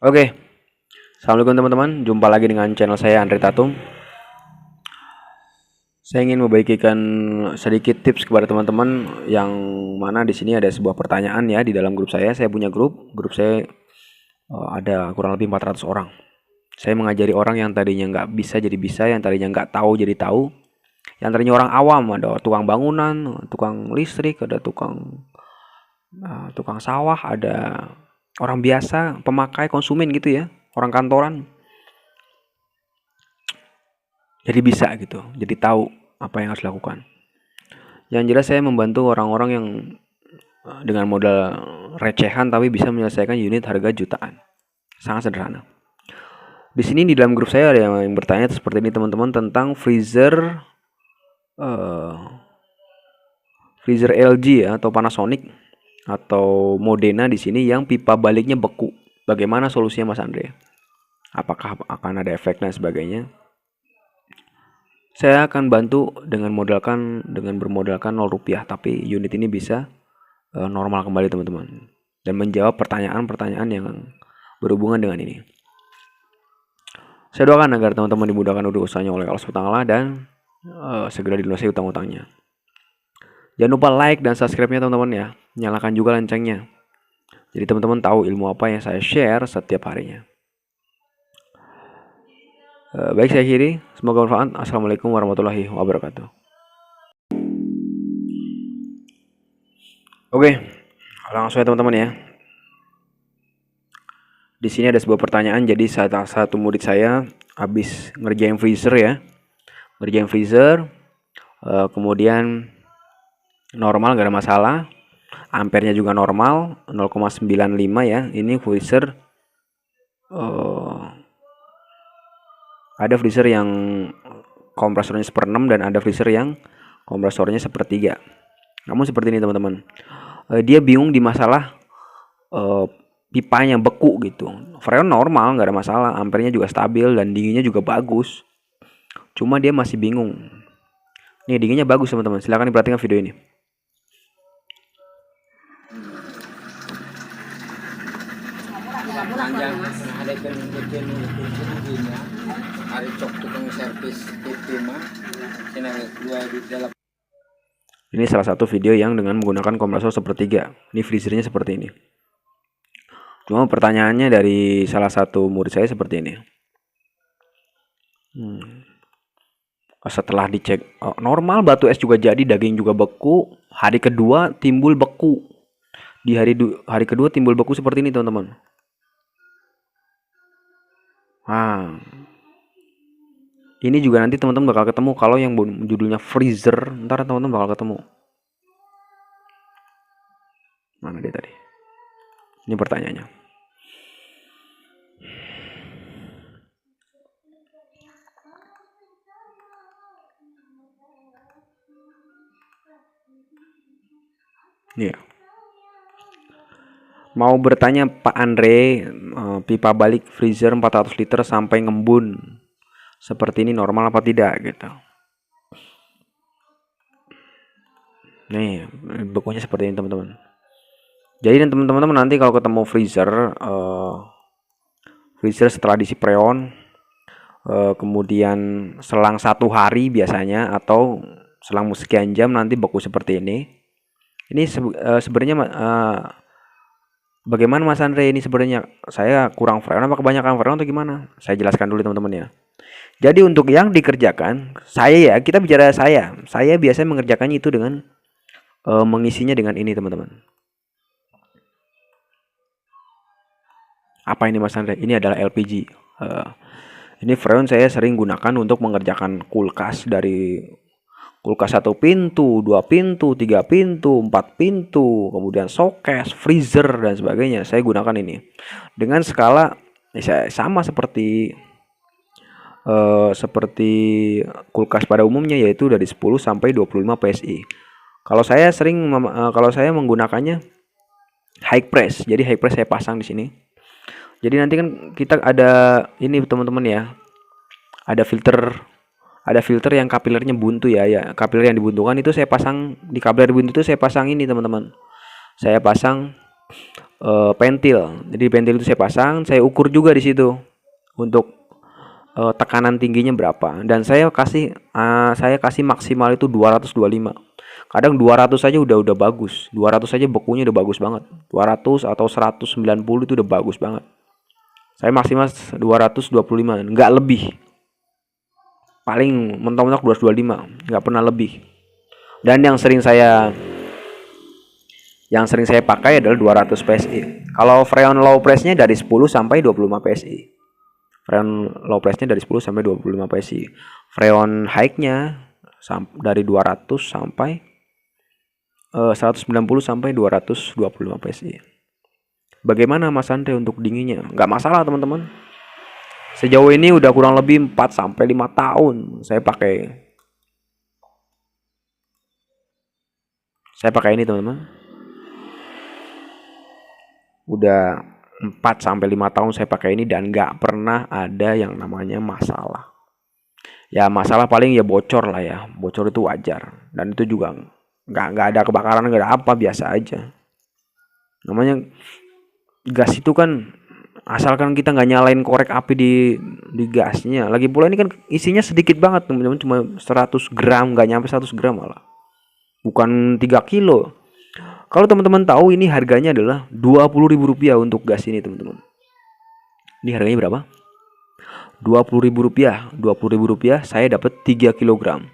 Oke, assalamualaikum teman-teman. Jumpa lagi dengan channel saya Andre Tatum. Saya ingin membagikan sedikit tips kepada teman-teman yang mana di sini ada sebuah pertanyaan ya di dalam grup saya. Saya punya grup saya ada kurang lebih 400 orang. Saya mengajari orang yang tadinya nggak bisa jadi bisa, yang tadinya nggak tahu jadi tahu, yang tadinya orang awam, ada tukang bangunan, tukang listrik, ada tukang sawah, ada orang biasa, pemakai, konsumen gitu ya, orang kantoran. Jadi bisa gitu, jadi tahu apa yang harus dilakukan. Yang jelas saya membantu orang-orang yang dengan modal recehan tapi bisa menyelesaikan unit harga jutaan. Sangat sederhana. Di sini di dalam grup saya ada yang bertanya seperti ini teman-teman tentang freezer LG ya, atau Panasonic atau Modena di sini yang pipa baliknya beku. Bagaimana solusinya Mas Andre? Apakah akan ada efek dan sebagainya? Saya akan bantu dengan bermodalkan 0 rupiah, tapi unit ini bisa normal kembali teman-teman, dan menjawab pertanyaan-pertanyaan yang berhubungan dengan ini. Saya doakan agar teman-teman dimudahkan usahanya oleh Allah SWT dan segera dilunasi utang-utangnya. Jangan lupa like dan subscribe-nya teman-teman ya. Nyalakan juga loncengnya. Jadi teman-teman tahu ilmu apa yang saya share setiap harinya. Baik, saya akhiri. Semoga bermanfaat. Assalamualaikum warahmatullahi wabarakatuh. Oke, langsung ya teman-teman ya. Di sini ada sebuah pertanyaan. Jadi salah satu murid saya habis ngerjain freezer ya. Ngerjain freezer, kemudian normal, gak ada masalah. Ampernya juga normal, 0,95 ya. Ini freezer ada freezer yang kompresornya 1/6 dan ada freezer yang kompresornya 1/3. Namun seperti ini teman-teman, dia bingung di masalah pipanya beku gitu. Freon normal, nggak ada masalah, ampernya juga stabil dan dinginnya juga bagus. Cuma dia masih bingung. Nih dinginnya bagus teman-teman, silahkan diperhatikan video ini. Ini salah satu video yang dengan menggunakan kompresor 1/3. Ini freezernya seperti ini. Cuma pertanyaannya dari salah satu murid saya seperti ini. Setelah dicek normal, batu es juga jadi, daging juga beku. Hari kedua timbul beku. Di hari kedua timbul beku seperti ini teman-teman. Ini juga nanti teman-teman bakal ketemu kalau yang judulnya freezer. Ntar teman-teman bakal ketemu. Mana dia tadi? Ini pertanyaannya. Iya. Mau bertanya Pak Andre, pipa balik freezer 400 liter sampai ngembun seperti ini normal apa tidak gitu. Nih, bekunya seperti ini teman-teman. Jadi teman-teman nanti kalau ketemu freezer setelah diisi freon, kemudian selang 1 hari biasanya atau selang sekian jam nanti beku seperti ini. Ini sebenarnya bagaimana Mas Andre, ini sebenarnya saya kurang freon apa kebanyakan freon atau gimana? Saya jelaskan dulu teman-teman ya. Jadi untuk yang dikerjakan, kita bicara saya biasanya mengerjakannya itu dengan mengisinya dengan ini teman-teman. Apa ini Mas Andre? Ini adalah LPG. Ini freon saya sering gunakan untuk mengerjakan kulkas, dari kulkas 1 pintu, 2 pintu, 3 pintu, 4 pintu, kemudian showcase, freezer dan sebagainya. Saya gunakan ini dengan skala sama seperti kulkas pada umumnya, yaitu dari 10 sampai 25 PSI. Kalau saya menggunakannya high press. Jadi high press saya pasang di sini. Jadi nanti kan kita ada ini teman-teman ya. Ada filter yang kapilernya buntu ya. Kapiler yang dibuntukan itu saya pasang di kapiler buntu itu, saya pasang ini teman-teman. Saya pasang pentil. Jadi pentil itu saya pasang, saya ukur juga di situ untuk tekanan tingginya berapa, dan saya kasih maksimal itu 225. Kadang 200 aja udah bagus. 200 aja bekunya udah bagus banget. 200 atau 190 itu udah bagus banget. Saya maksimal 225, nggak lebih. Paling mentok-mentok 225, nggak pernah lebih. Dan yang sering saya pakai adalah 200 PSI. Kalau freon low pressnya dari 10 sampai 25 PSI. Freon low pressnya dari 10 sampai 25 PSI. Freon high-nya dari 200 sampai 190 sampai 225 PSI. Bagaimana Mas Andre untuk dinginnya? Nggak masalah teman-teman. Sejauh ini udah kurang lebih 4 sampai 5 tahun saya pakai ini teman-teman. Udah 4 sampai 5 tahun saya pakai ini dan nggak pernah ada yang namanya masalah. Ya masalah paling ya bocor lah ya. Bocor itu wajar. Dan itu juga nggak ada kebakaran, nggak ada apa, biasa aja. Namanya gas itu kan, asalkan kita nggak nyalain korek api di gasnya. Lagi pula ini kan isinya sedikit banget teman-teman, cuma 100 gram, nggak nyampe 100 gram malah. Bukan 3 kilo. Kalau teman-teman tahu, ini harganya adalah Rp20.000 untuk gas ini teman-teman. Ini harganya berapa? Rp20.000. Rp20.000 saya dapat 3 kg.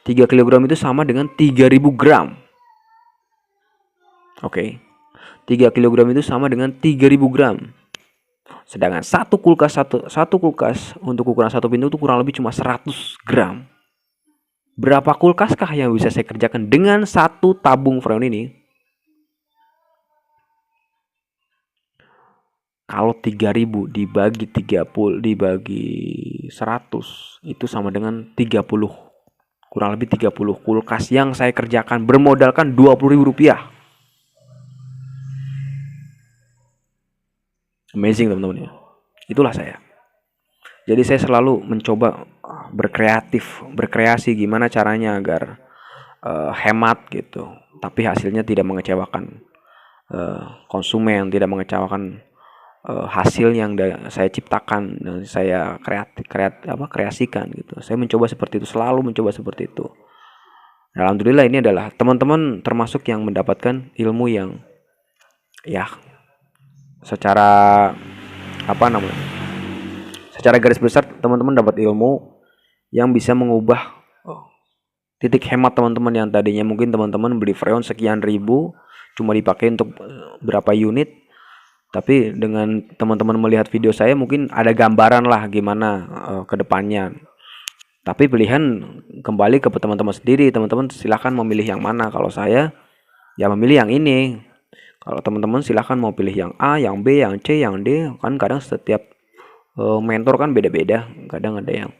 3 kg itu sama dengan 3.000 gram. Oke. 3 kg itu sama dengan 3.000 gram. Sedangkan satu kulkas untuk ukuran satu pintu itu kurang lebih cuma 100 gram. Berapa kulkaskah yang bisa saya kerjakan dengan satu tabung freon ini? Kalau 3.000 dibagi 30 dibagi 100 itu sama dengan 30. Kurang lebih 30 kulkas yang saya kerjakan bermodalkan Rp20.000. Amazing teman-teman ya. Itulah saya. Jadi saya selalu mencoba berkreasi gimana caranya agar hemat gitu. Tapi hasilnya tidak mengecewakan konsumen, tidak mengecewakan hasil yang saya ciptakan dan saya kreasikan gitu. Saya mencoba seperti itu, selalu mencoba seperti itu. Alhamdulillah ini adalah teman-teman termasuk yang mendapatkan ilmu yang ya secara secara garis besar teman-teman dapat ilmu yang bisa mengubah titik hemat teman-teman yang tadinya mungkin teman-teman beli freon sekian ribu cuma dipakai untuk berapa unit. Tapi dengan teman-teman melihat video saya mungkin ada gambaran lah gimana ke depannya. Tapi pilihan kembali ke teman-teman sendiri. Teman-teman silahkan memilih yang mana. Kalau saya ya memilih yang ini. Kalau teman-teman silahkan mau pilih yang A, yang B, yang C, yang D. Kan kadang setiap mentor kan beda-beda. Kadang ada yang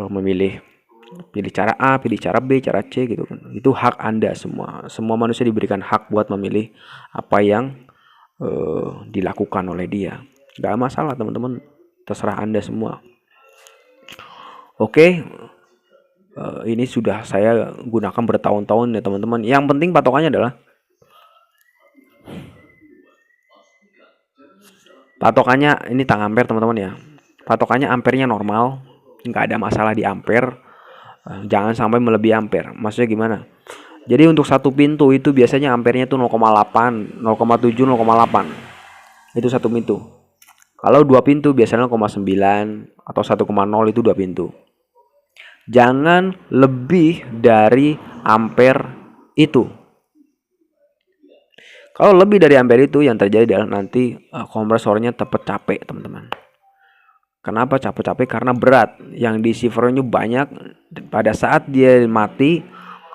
memilih pilih cara A, pilih cara B, cara C gitu kan. Itu hak Anda semua. Semua manusia diberikan hak buat memilih apa yang dilakukan oleh dia. Gak masalah teman-teman, terserah Anda semua. Oke, ini sudah saya gunakan bertahun-tahun ya teman-teman. Yang penting patokannya adalah ini tang ampere teman-teman ya. Patokannya ampernya normal, nggak ada masalah di ampere. Jangan sampai melebihi ampere. Maksudnya gimana? Jadi untuk satu pintu itu biasanya ampernya itu 0,8, 0,7, 0,8. Itu satu pintu. Kalau dua pintu biasanya 0,9 atau 1,0 itu dua pintu. Jangan lebih dari ampere itu. Kalau lebih dari ampere itu yang terjadi adalah nanti kompresornya tepat capek teman-teman. Kenapa capek-capek? Karena berat. Yang diisi freonnya banyak. Pada saat dia mati,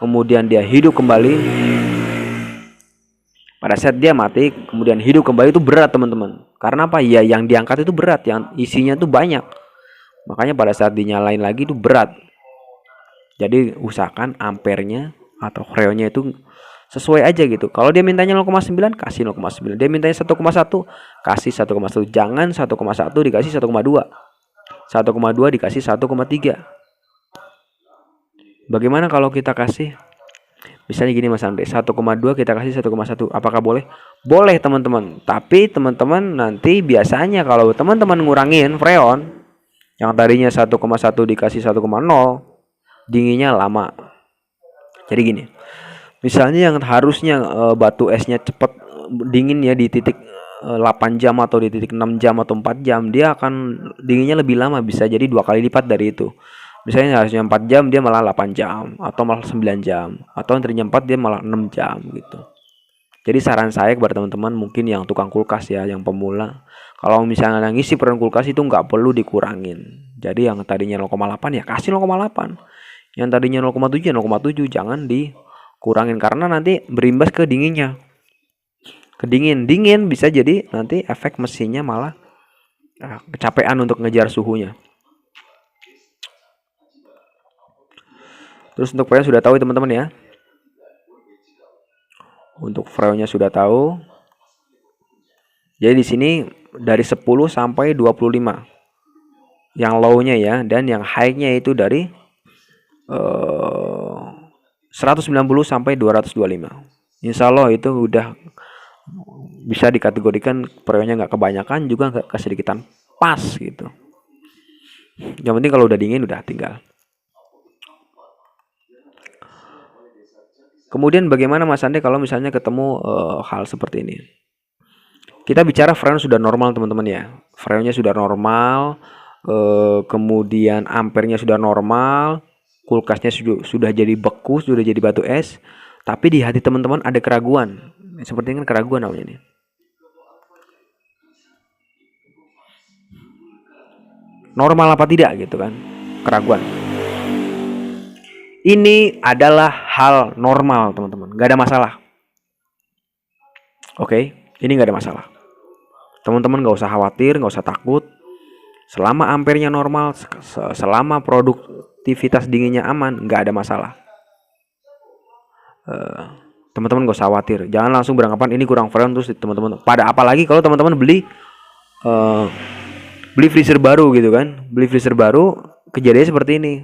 kemudian dia hidup kembali. Pada saat dia mati, kemudian hidup kembali itu berat teman-teman. Karena apa? Ya yang diangkat itu berat, yang isinya itu banyak. Makanya pada saat dinyalain lagi itu berat. Jadi usahakan ampernya atau freonnya itu sesuai aja gitu. Kalau dia mintanya 0,9, kasih 0,9. Dia mintanya 1,1, kasih 1,1. Jangan 1,1 dikasih 1,2. 1,2 dikasih 1,3. Bagaimana kalau kita kasih Misalnya gini Mas Andre, 1,2 kita kasih 1,1. Apakah boleh? Boleh teman-teman. Tapi teman-teman nanti biasanya kalau teman-teman ngurangin freon yang tadinya 1,1 dikasih 1,0, dinginnya lama. Jadi gini. Misalnya yang harusnya batu esnya cepat dingin ya di titik 8 jam atau di titik 6 jam atau 4 jam, dia akan dinginnya lebih lama, bisa jadi 2 kali lipat dari itu. Misalnya harusnya 4 jam, dia malah 8 jam atau malah 9 jam, atau yang tadinya 4 dia malah 6 jam gitu. Jadi saran saya kepada teman-teman mungkin yang tukang kulkas ya, yang pemula, kalau misalnya ngisi peran kulkas itu nggak perlu dikurangin. Jadi yang tadinya 0,8 ya kasih 0,8. Yang tadinya 0,7 ya 0,7, jangan dikurangin karena nanti berimbas ke dinginnya. Dingin bisa jadi nanti efek mesinnya malah kecapean untuk ngejar suhunya. Terus untuk freon sudah tahu teman-teman ya. Untuk freonnya sudah tahu. Jadi di sini dari 10 sampai 25. Yang low-nya ya, dan yang high-nya itu dari 190 sampai 225. Insya Allah itu udah bisa dikategorikan freonnya nggak kebanyakan juga nggak kesedikitan, pas gitu. Yang penting kalau udah dingin udah tinggal. Kemudian bagaimana Mas Ande kalau misalnya ketemu hal seperti ini? Kita bicara freon sudah normal teman-teman ya. Freonnya sudah normal, kemudian ampernya sudah normal, kulkasnya sudah jadi beku, sudah jadi batu es. Tapi di hati teman-teman ada keraguan. Seperti kan keraguan namanya nih. Normal apa tidak gitu kan? Keraguan. Ini adalah hal normal teman-teman, nggak ada masalah. Oke, ini nggak ada masalah. Teman-teman nggak usah khawatir, nggak usah takut. Selama ampernya normal, selama produktivitas dinginnya aman, nggak ada masalah. Teman-teman nggak usah khawatir. Jangan langsung beranggapan ini kurang freon terus teman-teman. Apalagi kalau teman-teman beli freezer baru gitu kan, beli freezer baru kejadiannya seperti ini.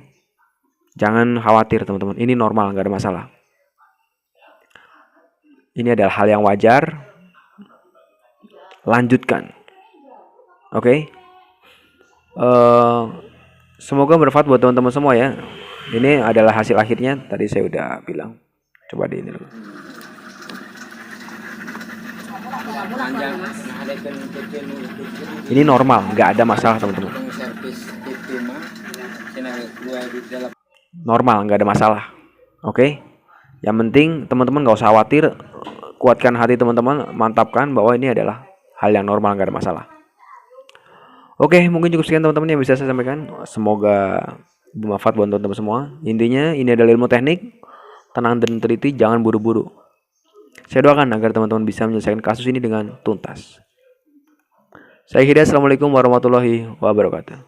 Jangan khawatir teman-teman, ini normal, nggak ada masalah. Ini adalah hal yang wajar. Lanjutkan, oke? Semoga bermanfaat buat teman-teman semua ya. Ini adalah hasil akhirnya, tadi saya udah bilang. Coba di ini dulu. Ini normal, nggak ada masalah teman-teman. Normal, nggak ada masalah. Oke? Yang penting teman-teman nggak usah khawatir, kuatkan hati teman-teman, mantapkan bahwa ini adalah hal yang normal, nggak ada masalah. Oke, mungkin cukup sekian teman-teman yang bisa saya sampaikan. Semoga bermanfaat buat teman-teman semua. Intinya ini adalah ilmu teknik, tenang dan teliti, jangan buru-buru. Saya doakan agar teman-teman bisa menyelesaikan kasus ini dengan tuntas. Saya akhiri, assalamualaikum warahmatullahi wabarakatuh.